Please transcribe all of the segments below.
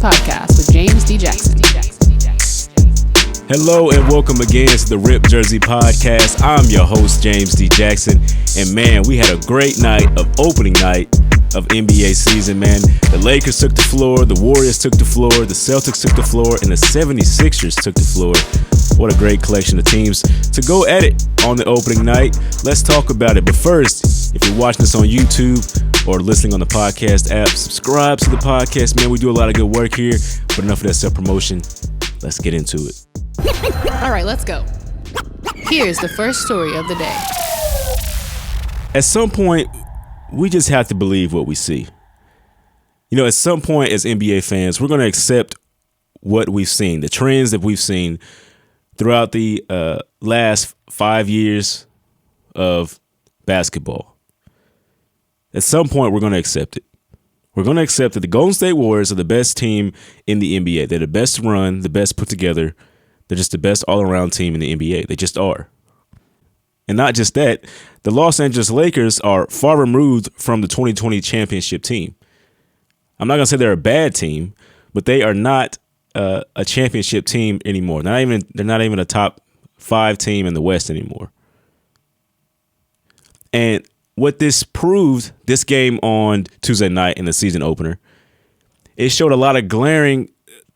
podcast with James D. Jackson. Hello and welcome again to the Rip Jersey podcast. I'm your host, James D. Jackson. And man, we had a great night of opening night of NBA season, man. The Lakers took the floor, the Warriors took the floor, the Celtics took the floor, and the 76ers took the floor. What a great collection of teams to go at it on the opening night. Let's talk about it. But first, if you're watching this on YouTube or listening on the podcast app, subscribe to the podcast, man. We do a lot of good work here, but enough of that self-promotion. Let's get into it. All right, let's go. Here's the first story of the day. At some point, we just have to believe what we see. You know, at some point as NBA fans, we're going to accept what we've seen, the trends that we've seen throughout the last 5 years of basketball. At some point, we're going to accept it. We're going to accept that the Golden State Warriors are the best team in the NBA. They're the best run, the best put together. They're just the best all-around team in the NBA. They just are. And not just that, the Los Angeles Lakers are far removed from the 2020 championship team. I'm not going to say they're a bad team, but they are not a championship team anymore. They're not even a top 5 team in the West anymore. And what this proved, this game on Tuesday night in the season opener, it showed a lot of glaring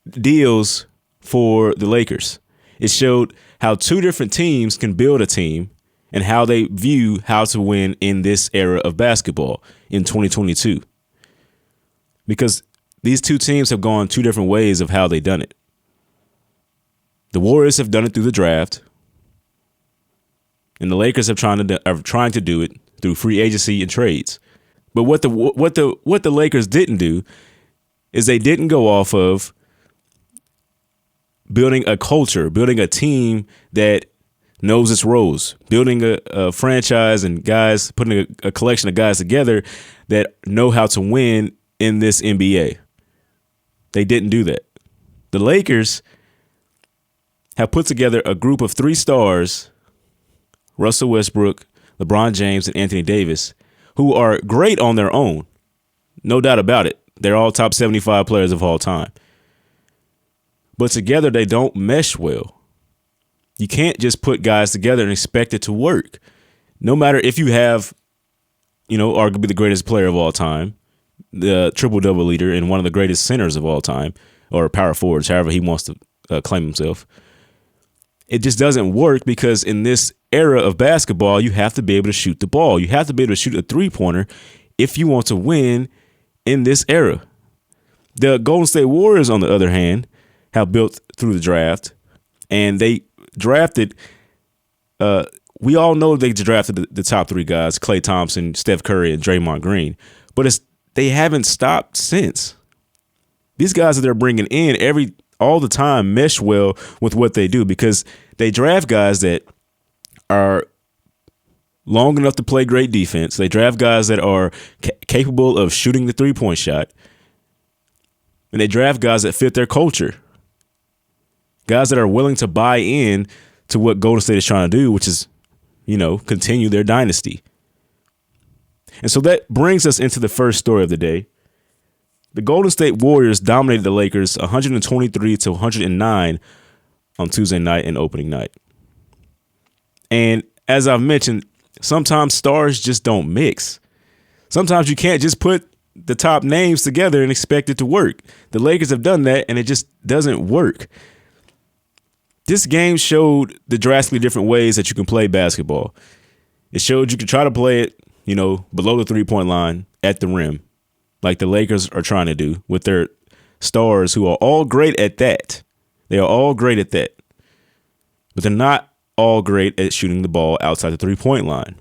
deals for the Lakers. It showed how two different teams can build a team and how they view how to win in this era of basketball in 2022. Because these two teams have gone two different ways of how they've done it. The Warriors have done it through the draft, and the Lakers are trying to do it through free agency and trades. But what the Lakers didn't do is they didn't go off of building a culture, building a team that knows its roles, building a franchise and guys, putting a collection of guys together that know how to win in this NBA. They didn't do that. The Lakers have put together a group of 3 stars, Russell Westbrook, LeBron James, and Anthony Davis, who are great on their own. No doubt about it. They're all top 75 players of all time. But together, they don't mesh well. You can't just put guys together and expect it to work. No matter if you have, arguably the greatest player of all time, the triple-double leader and one of the greatest centers of all time, or power forwards, however he wants to claim himself. It just doesn't work because in this era of basketball, you have to be able to shoot the ball. You have to be able to shoot a three-pointer if you want to win in this era. The Golden State Warriors, on the other hand, have built through the draft, and they drafted, we all know they drafted the top 3 guys, Klay Thompson, Steph Curry, and Draymond Green, but they haven't stopped since. These guys that they're bringing in all the time mesh well with what they do because they draft guys that are long enough to play great defense. They draft guys that are capable of shooting the three-point shot, and they draft guys that fit their culture. Guys that are willing to buy in to what Golden State is trying to do, which is, continue their dynasty. And so that brings us into the first story of the day. The Golden State Warriors dominated the Lakers 123-109 on Tuesday night and opening night. And as I've mentioned, sometimes stars just don't mix. Sometimes you can't just put the top names together and expect it to work. The Lakers have done that, and it just doesn't work. This game showed the drastically different ways that you can play basketball. It showed you could try to play it, below the three-point line at the rim, like the Lakers are trying to do with their stars who are all great at that. They are all great at that. But they're not all great at shooting the ball outside the three-point line.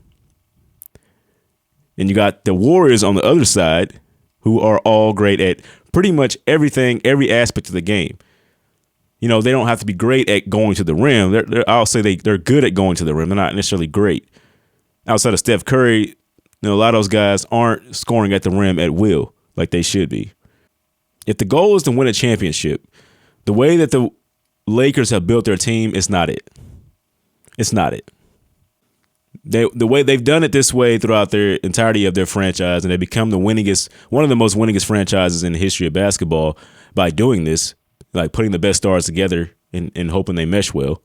And you got the Warriors on the other side who are all great at pretty much everything, every aspect of the game. They don't have to be great at going to the rim. I'll say they're good at going to the rim. They're not necessarily great. Outside of Steph Curry, a lot of those guys aren't scoring at the rim at will like they should be. If the goal is to win a championship, the way that the Lakers have built their team is not it. It's not it. The way they've done it this way throughout their entirety of their franchise, and they become one of the most winningest franchises in the history of basketball by doing this, like putting the best stars together and hoping they mesh well.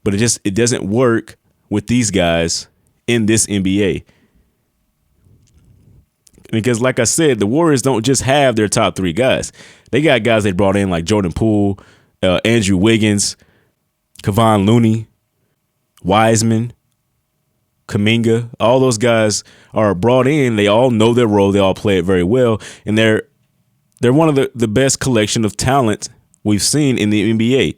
But it doesn't work with these guys in this NBA. Because like I said, the Warriors don't just have their top three guys. They got guys they brought in like Jordan Poole, Andrew Wiggins, Kevon Looney, Wiseman, Kuminga. All those guys are brought in. They all know their role. They all play it very well. And they're one of the best collection of talent we've seen in the NBA.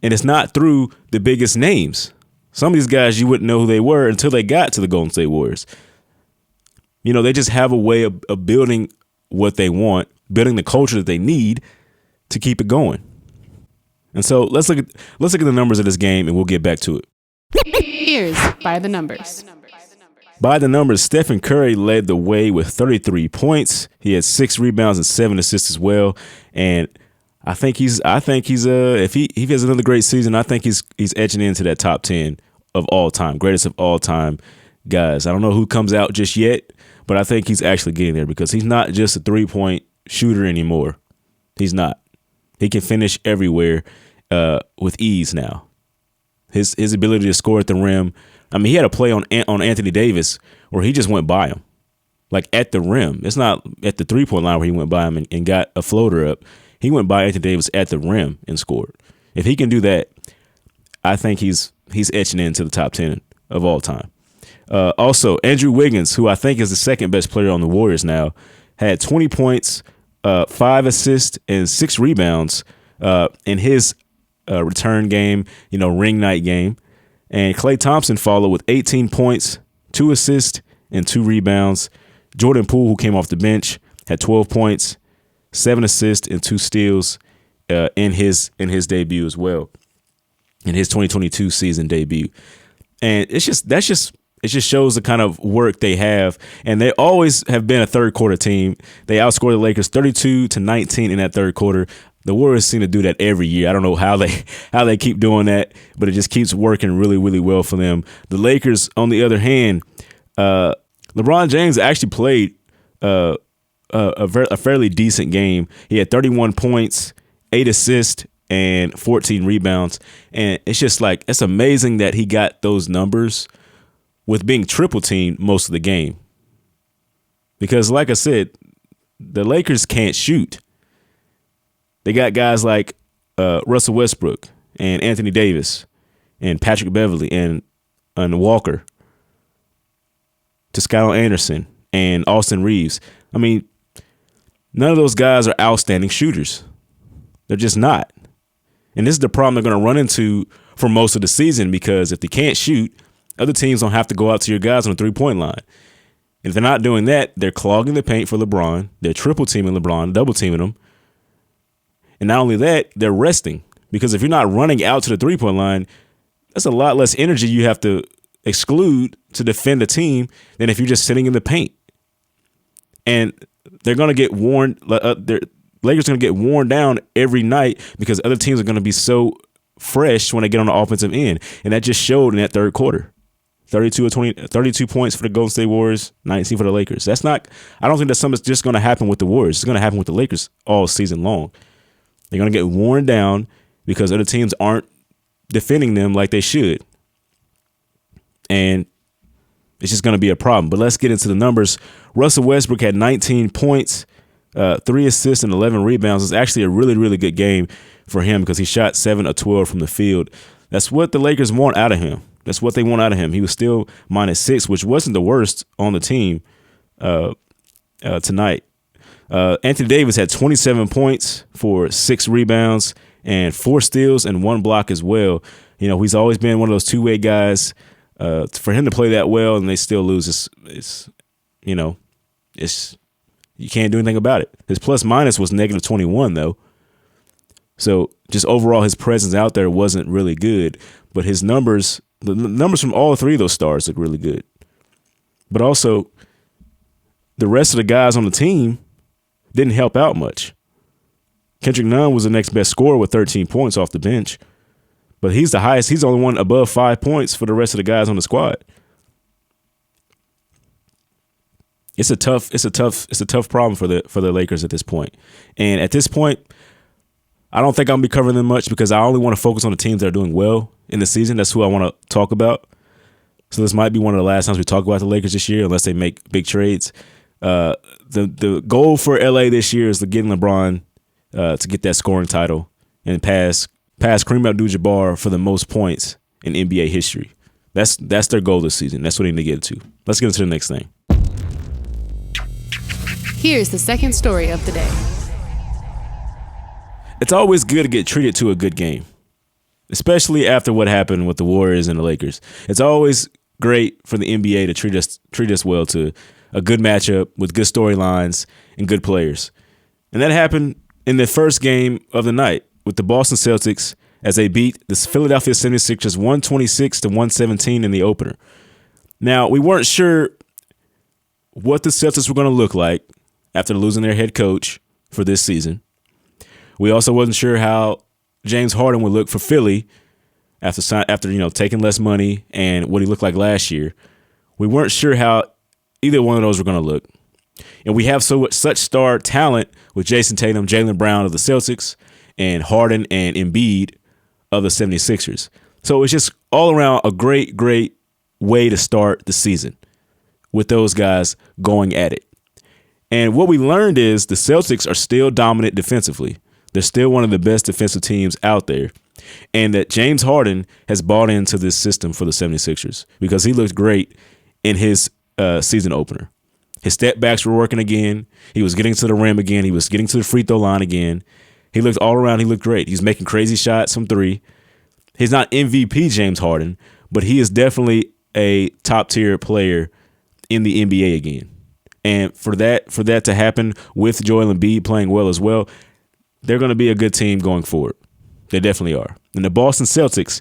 And it's not through the biggest names. Some of these guys you wouldn't know who they were until they got to the Golden State Warriors. You know, they just have a way of building what they want, building the culture that they need to keep it going. And so let's look at the numbers of this game, and we'll get back to it. Here's By the Numbers. By the numbers, Stephen Curry led the way with 33 points. He had 6 rebounds and 7 assists as well. And I think he's if he has another great season, I think he's edging into that top 10 of all time, greatest of all time guys. I don't know who comes out just yet, but I think he's actually getting there because he's not just a 3-point shooter anymore. He's not. He can finish everywhere with ease now. His ability to score at the rim. I mean, he had a play on Anthony Davis where he just went by him, like at the rim. It's not at the 3-point line where he went by him and got a floater up. He went by Anthony Davis at the rim and scored. If he can do that, I think he's etching into the top 10 of all time. Also, Andrew Wiggins, who I think is the second best player on the Warriors now, had 20 points, 5 assists, and 6 rebounds in his return game, ring night game. And Klay Thompson followed with 18 points, 2 assists, and 2 rebounds. Jordan Poole, who came off the bench, had 12 points, 7 assists, and 2 steals in his debut as well, in his 2022 season debut. And it just shows the kind of work they have. And they always have been a third quarter team. They outscored the Lakers 32-19 in that third quarter. The Warriors seem to do that every year. I don't know how they keep doing that, but it just keeps working really, really well for them. The Lakers, on the other hand, LeBron James actually played a fairly decent game. He had 31 points, 8 assists, and 14 rebounds. And it's just like, it's amazing that he got those numbers with being triple teamed most of the game. Because like I said, the Lakers can't shoot. They got guys like Russell Westbrook and Anthony Davis and Patrick Beverley and Walker, to Skylar Anderson and Austin Reeves. I mean, none of those guys are outstanding shooters. They're just not. And this is the problem they're going to run into for most of the season, because if they can't shoot, other teams don't have to go out to your guys on the 3-point line. And if they're not doing that, they're clogging the paint for LeBron. They're triple teaming LeBron, double teaming him. And not only that, they're resting. Because if you're not running out to the 3-point line, that's a lot less energy you have to exclude to defend a team than if you're just sitting in the paint. And they're going to get worn. Lakers are going to get worn down every night because other teams are going to be so fresh when they get on the offensive end. And that just showed in that third quarter. 32 points for the Golden State Warriors, 19 for the Lakers. I don't think that's something that's just going to happen with the Warriors. It's going to happen with the Lakers all season long. They're going to get worn down because other teams aren't defending them like they should. And it's just going to be a problem. But let's get into the numbers. Russell Westbrook had 19 points, 3 assists, and 11 rebounds. It's actually a really, really good game for him because he shot 7 of 12 from the field. That's what the Lakers want out of him. That's what they want out of him. He was still -6, which wasn't the worst on the team tonight. Anthony Davis had 27 points for 6 rebounds and 4 steals and 1 block as well. He's always been one of those two-way guys. For him to play that well and they still lose, you can't do anything about it. His plus-minus was -21 though. So just overall, his presence out there wasn't really good. But his numbers, the numbers from all 3 of those stars look really good. But also, the rest of the guys on the team didn't help out much. Kendrick Nunn was the next best scorer with 13 points off the bench. But he's the highest. He's the only one above 5 points for the rest of the guys on the squad. It's a tough problem for the Lakers at this point. And at this point, I don't think I'm gonna be covering them much because I only want to focus on the teams that are doing well in the season. That's who I want to talk about. So this might be one of the last times we talk about the Lakers this year, unless they make big trades. The goal for LA this year is to get LeBron to get that scoring title and pass Kareem Abdul-Jabbar for the most points in NBA history. That's their goal this season. That's what they need to get to. Let's get into the next thing. Here's the second story of the day. It's always good to get treated to a good game, especially after what happened with the Warriors and the Lakers. It's always great for the NBA to treat us well to a good matchup with good storylines and good players. And that happened in the first game of the night with the Boston Celtics as they beat the Philadelphia 76ers 126-117 in the opener. Now, we weren't sure what the Celtics were going to look like after losing their head coach for this season. We also wasn't sure how James Harden would look for Philly after taking less money and what he looked like last year. We weren't sure how either one of those were going to look. And we have such star talent with Jason Tatum, Jaylen Brown of the Celtics, and Harden and Embiid of the 76ers. So it's just all around a great, great way to start the season with those guys going at it. And what we learned is the Celtics are still dominant defensively. They're still one of the best defensive teams out there. And that James Harden has bought into this system for the 76ers because he looked great in his season opener. His step backs were working again. He was getting to the rim again. He was getting to the free throw line again. He looked all around. He looked great. He's making crazy shots from three. He's not MVP James Harden, but he is definitely a top tier player in the NBA again. And for that to happen with Joel Embiid playing well as well, they're going to be a good team going forward. They definitely are. And the Boston Celtics,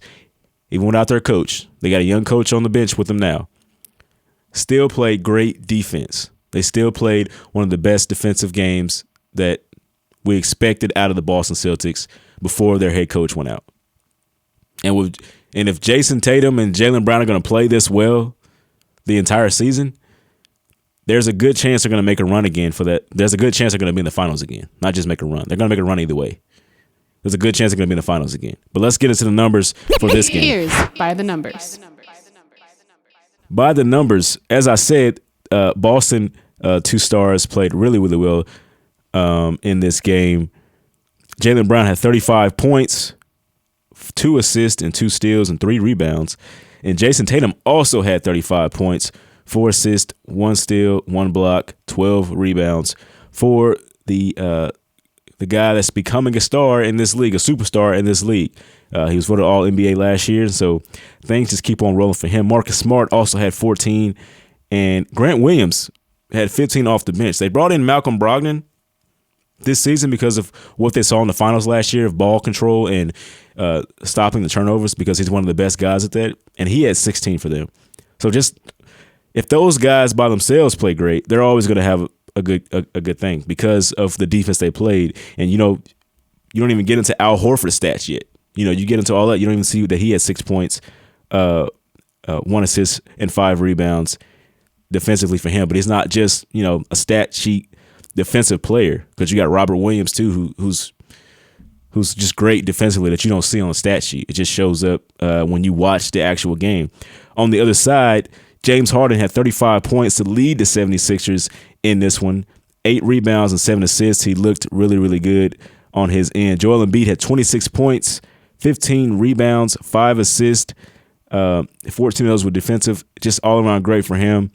even without their coach, they got a young coach on the bench with them now, still played great defense. They still played one of the best defensive games that we expected out of the Boston Celtics before their head coach went out. And if Jason Tatum and Jaylen Brown are going to play this well the entire season, there's a good chance they're going to make a run again for that. There's a good chance they're going to be in the finals again, not just make a run. They're going to make a run either way. There's a good chance they're going to be in the finals again. But let's get into the numbers for this game. Here's by the numbers. By the numbers, as I said, Boston two stars played really, really well in this game. Jaylen Brown had 35 points, 2 assists and 2 steals and 3 rebounds. And Jason Tatum also had 35 points, 4 assists, 1 steal, 1 block, 12 rebounds for the guy that's becoming a star in this league, a superstar in this league. He was voted All-NBA last year, so things just keep on rolling for him. Marcus Smart also had 14, and Grant Williams had 15 off the bench. They brought in Malcolm Brogdon this season because of what they saw in the finals last year of ball control and stopping the turnovers because he's one of the best guys at that, and he had 16 for them. So just if those guys by themselves play great, they're always going to have a good thing because of the defense they played. And, you don't even get into Al Horford's stats yet. You get into all that. You don't even see that he had 6 points, 1 assist, and 5 rebounds defensively for him. But he's not just, a stat sheet defensive player because you got Robert Williams, too, who's just great defensively that you don't see on the stat sheet. It just shows up when you watch the actual game. On the other side, James Harden had 35 points to lead the 76ers in this one, 8 rebounds and 7 assists. He looked really, really good on his end. Joel Embiid had 26 points, 15 rebounds, 5 assists, 14 of those were defensive. Just all around great for him.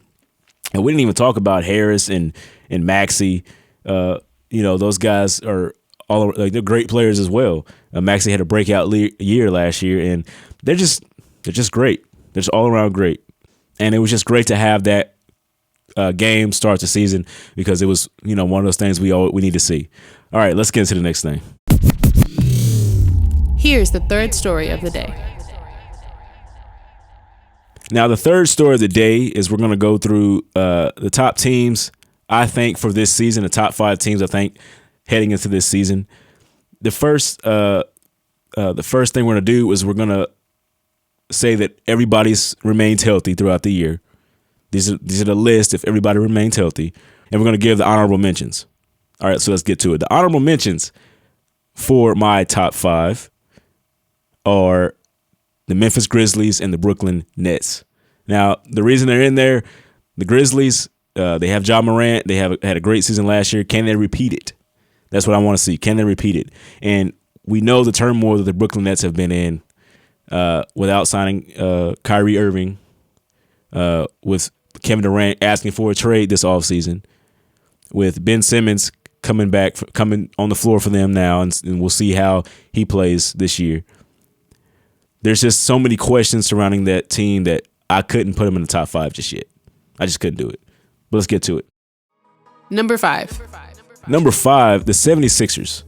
And we didn't even talk about Harris and Maxey. Those guys are they're great players as well. Maxey had a breakout year last year, and they're just great. They're just all around great. And it was just great to have that game start the season because it was, one of those things we need to see. All right, let's get into the next thing. Here's the third story of the day. Now, the third story of the day is we're going to go through the top teams, I think, for this season, the top 5 teams, I think, heading into this season. The first the first thing we're going to do is we're going to say that everybody's remains healthy throughout the year. These are the list if everybody remains healthy. And we're going to give the honorable mentions. All right, so let's get to it. The honorable mentions for my top 5 are the Memphis Grizzlies and the Brooklyn Nets. Now, the reason they're in there, the Grizzlies, they have Ja Morant. They had a great season last year. Can they repeat it? That's what I want to see. Can they repeat it? And we know the turmoil that the Brooklyn Nets have been in without signing Kyrie Irving, with Kevin Durant asking for a trade this offseason, with Ben Simmons coming on the floor for them now, and we'll see how he plays this year. There's just so many questions surrounding that team that I couldn't put them in the top 5 just yet. I just couldn't do it. But let's get to it. Number 5. Number 5, the 76ers.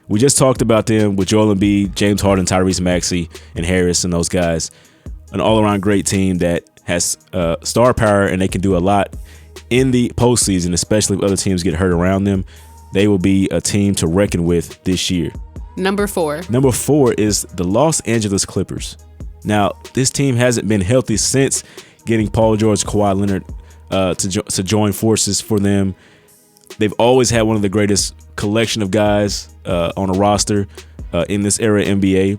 We just talked about them with Joel Embiid, James Harden, Tyrese Maxey, and Harris and those guys. An all-around great team that has star power, and they can do a lot in the postseason, especially if other teams get hurt around them. They will be a team to reckon with this year. Number 4. Number 4 is the Los Angeles Clippers. Now, this team hasn't been healthy since getting Paul George, Kawhi Leonard to join forces for them. They've always had one of the greatest collection of guys on a roster in this era NBA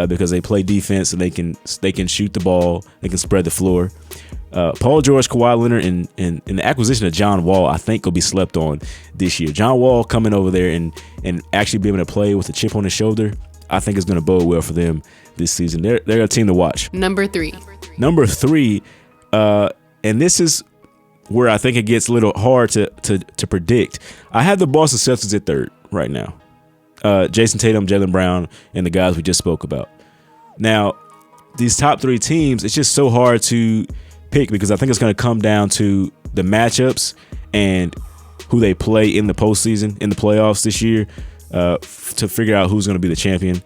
because they play defense and they can shoot the ball, they can spread the floor. Paul George, Kawhi Leonard, and the acquisition of John Wall, I think, will be slept on this year. John Wall coming over there and actually being able to play with a chip on his shoulder, I think is going to bode well for them this season. They're a team to watch. Number 3. Number 3, and this is where I think it gets a little hard to predict. I have the Boston Celtics at 3rd right now. Jason Tatum, Jaylen Brown, and the guys we just spoke about. Now, these top 3 teams, it's just so hard to pick because I think it's going to come down to the matchups and who they play in the postseason, in the playoffs this year, to figure out who's going to be the champion.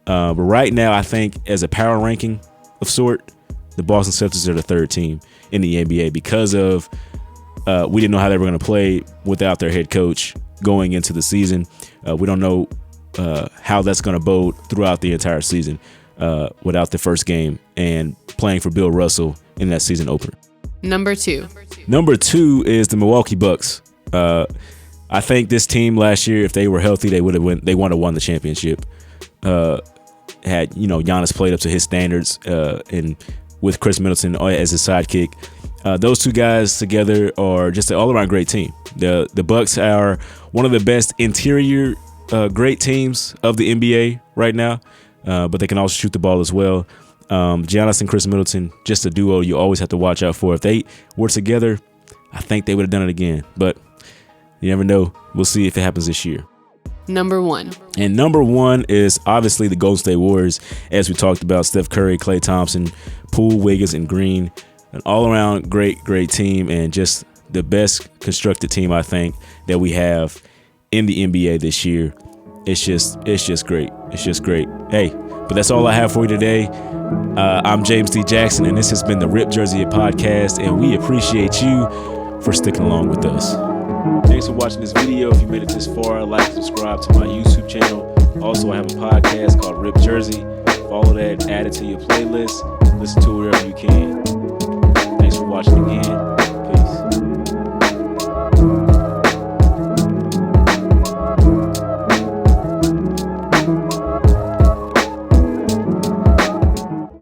But right now, I think as a power ranking of sort, the Boston Celtics are the 3rd team in the NBA because of we didn't know how they were going to play without their head coach going into the season. We don't know how that's going to bode throughout the entire season without the first game and playing for Bill Russell in that season opener. Number 2. Number 2 is the Milwaukee Bucks. I think this team last year, if they were healthy, they would have won the championship. Had Giannis played up to his standards, and with Chris Middleton as his sidekick, those two guys together are just an all-around great team. The Bucks are one of the best interior great teams of the NBA right now, but they can also shoot the ball as well. Giannis and Chris Middleton, just a duo you always have to watch out for. If they were together, I think they would have done it again, but you never know. We'll see if it happens this year. Number 1. And number 1 is obviously the Golden State Warriors, as we talked about. Steph Curry, Klay Thompson, Poole, Wiggins, and Green. An all-around great team, and just the best constructed team, I think, that we have in the NBA this year. It's just great. It's just great. Hey, but that's all I have for you today. I'm James D. Jackson, and this has been the Rip Jersey Podcast, and we appreciate you for sticking along with us. Thanks for watching this video. If you made it this far, like and subscribe to my YouTube channel. Also, I have a podcast called Rip Jersey. Follow that, add it to your playlist. Listen to it wherever you can. Thanks for watching again.